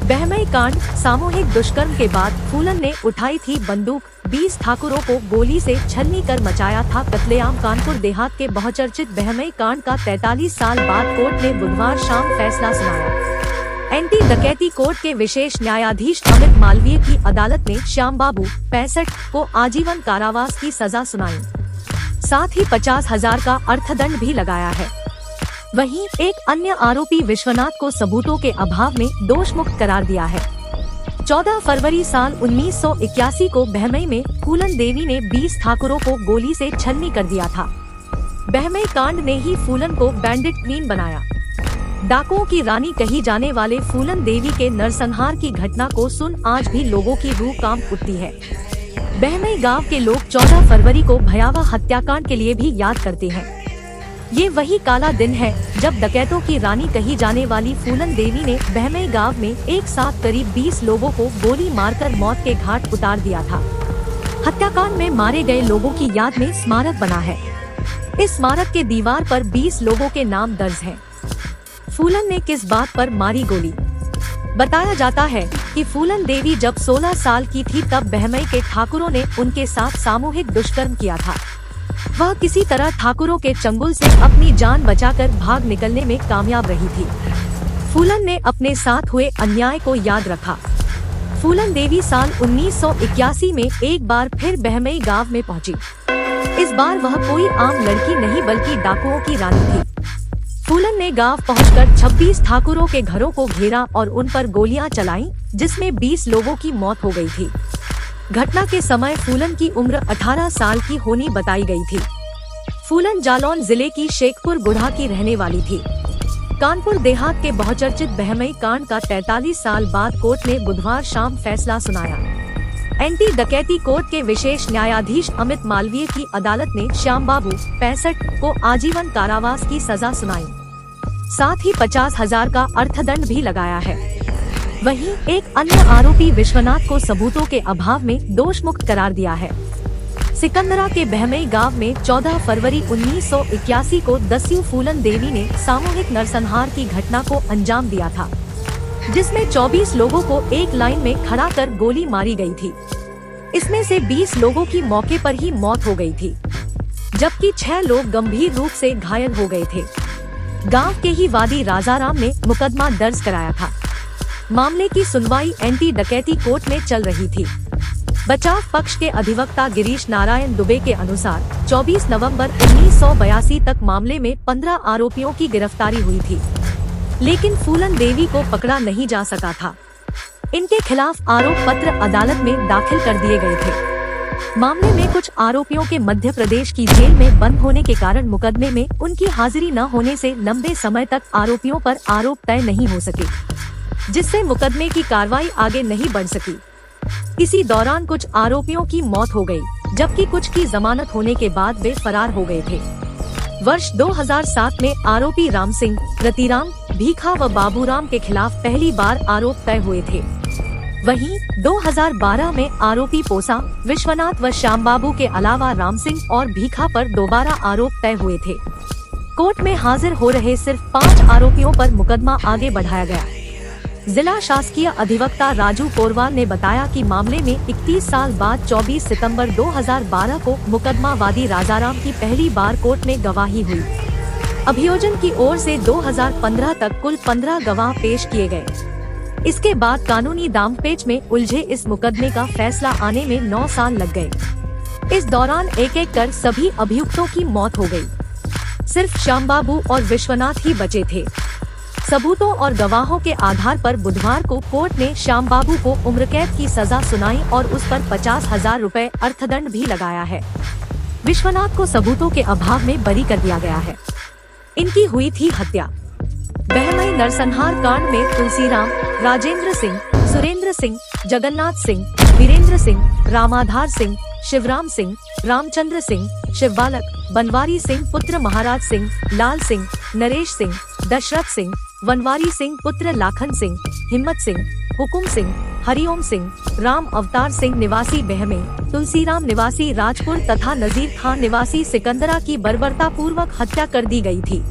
बहमई कांड सामूहिक दुष्कर्म के बाद फूलन ने उठाई थी बंदूक, 20 ठाकुरों को गोली से छलनी कर मचाया था कत्लेआम। कानपुर देहात के बहुचर्चित बहमई कांड का 43 साल बाद कोर्ट ने बुधवार शाम फैसला सुनाया। एंटी डकैती कोर्ट के विशेष न्यायाधीश अमित मालवीय की अदालत ने श्याम बाबू 65 को आजीवन कारावास की सजा सुनाई, साथ ही 50,000 का अर्थदंड भी लगाया है। वहीं एक अन्य आरोपी विश्वनाथ को सबूतों के अभाव में दोष मुक्त करार दिया है। 14 फरवरी साल 1981 को बहमई में फूलन देवी ने 20 ठाकुरों को गोली से छलनी कर दिया था। बहमई कांड ने ही फूलन को बैंडिट क्वीन बनाया। डाकुओं की रानी कही जाने वाले फूलन देवी के नरसंहार की घटना को सुन आज भी लोगों की रूह कांप उठती है। बहमई गांव के लोग 14 फरवरी को भयावह हत्याकांड के लिए भी याद करते हैं। ये वही काला दिन है जब डकैतों की रानी कही जाने वाली फूलन देवी ने बहमई गांव में एक साथ करीब 20 लोगों को गोली मारकर मौत के घाट उतार दिया था। हत्याकांड में मारे गए लोगों की याद में स्मारक बना है। इस स्मारक के दीवार पर 20 लोगों के नाम दर्ज हैं। फूलन ने किस बात पर मारी गोली? बताया जाता है कि फूलन देवी जब 16 साल की थी तब बहमई के ठाकुरों ने उनके साथ सामूहिक दुष्कर्म किया था। वह किसी तरह ठाकुरों के चंगुल से अपनी जान बचाकर भाग निकलने में कामयाब रही थी। फूलन ने अपने साथ हुए अन्याय को याद रखा। फूलन देवी साल 1981 में एक बार फिर बहमई गांव में पहुंची। इस बार वह कोई आम लड़की नहीं बल्कि डाकुओं की रानी थी। फूलन ने गांव पहुंचकर 26 ठाकुरों के घरों को घेरा और उन पर गोलियां चलाईं, जिसमें 20 लोगों की मौत हो गई थी। घटना के समय फूलन की उम्र 18 साल की होनी बताई गई थी। फूलन जालौन जिले की शेखपुर गुढ़ा की रहने वाली थी। कानपुर देहात के बहुचर्चित बहमई कांड का 43 साल बाद कोर्ट ने बुधवार शाम फैसला सुनाया। एंटी डकैती कोर्ट के विशेष न्यायाधीश अमित मालवीय की अदालत ने श्याम बाबू 65 को आजीवन कारावास की सजा सुनाई, साथ ही 50,000 का अर्थदंड भी लगाया है। वहीं एक अन्य आरोपी विश्वनाथ को सबूतों के अभाव में दोष मुक्त करार दिया है। सिकंदरा के बहमई गांव में 14 फरवरी 1981 को दस्यु फूलन देवी ने सामूहिक नरसंहार की घटना को अंजाम दिया था, जिसमें 24 लोगों को एक लाइन में खड़ा कर गोली मारी गई थी। इसमें से 20 लोगों की मौके पर ही मौत हो गई थी, जबकि 6 लोग गंभीर रूप से घायल हो गए थे। गांव के ही वादी राजाराम ने मुकदमा दर्ज कराया था। मामले की सुनवाई एंटी डकैती कोर्ट में चल रही थी। बचाव पक्ष के अधिवक्ता गिरीश नारायण दुबे के अनुसार 24 नवंबर 1982 तक मामले में 15 आरोपियों की गिरफ्तारी हुई थी, लेकिन फूलन देवी को पकड़ा नहीं जा सका था। इनके खिलाफ आरोप पत्र अदालत में दाखिल कर दिए गए थे। मामले में कुछ आरोपियों के मध्य प्रदेश की जेल में बंद होने के कारण मुकदमे में उनकी हाजिरी न होने से लंबे समय तक आरोपियों पर आरोप तय नहीं हो सके, जिससे मुकदमे की कार्रवाई आगे नहीं बढ़ सकी। इसी दौरान कुछ आरोपियों की मौत हो गई, जबकि कुछ की जमानत होने के बाद वे फरार हो गए थे। वर्ष 2007 में आरोपी राम सिंह, रतिराम, भीखा व बाबूराम के खिलाफ पहली बार आरोप तय हुए थे। वहीं 2012 में आरोपी पोसा, विश्वनाथ व श्याम बाबू के अलावा राम सिंह और भीखा पर दोबारा आरोप तय हुए थे। कोर्ट में हाजिर हो रहे सिर्फ 5 आरोपियों पर मुकदमा आगे बढ़ाया गया। जिला शासकीय अधिवक्ता राजू कोरवाल ने बताया कि मामले में 31 साल बाद 24 सितंबर 2012 को मुकदमा वादी राजाराम की पहली बार कोर्ट में गवाही हुई। अभियोजन की ओर से 2015 तक कुल 15 गवाह पेश किए गए। इसके बाद कानूनी दांवपेच में उलझे इस मुकदमे का फैसला आने में 9 साल लग गए। इस दौरान एक एक कर सभी अभियुक्तों की मौत हो गई। सिर्फ श्याम बाबू और विश्वनाथ ही बचे थे। सबूतों और गवाहों के आधार पर बुधवार को कोर्ट ने श्याम बाबू को उम्रकैद की सजा सुनाई और उस पर 50,000 रुपए अर्थदंड भी लगाया है। विश्वनाथ को सबूतों के अभाव में बरी कर दिया गया है। इनकी हुई थी हत्या। बहमई नरसंहार कांड में तुलसीराम, राजेंद्र सिंह, सुरेंद्र सिंह, जगन्नाथ सिंह, वीरेंद्र सिंह, रामाधार सिंह, शिवराम सिंह, रामचंद्र सिंह, शिवबालक, बनवारी सिंह पुत्र महाराज सिंह, लाल सिंह, नरेश सिंह, दशरथ सिंह, वनवारी सिंह पुत्र लाखन सिंह, हिम्मत सिंह, हुकुम सिंह, हरिओम सिंह, राम अवतार सिंह निवासी बहमई, तुलसीराम निवासी राजपुर तथा नजीर खान निवासी सिकंदरा की बर्बरता पूर्वक हत्या कर दी गई थी।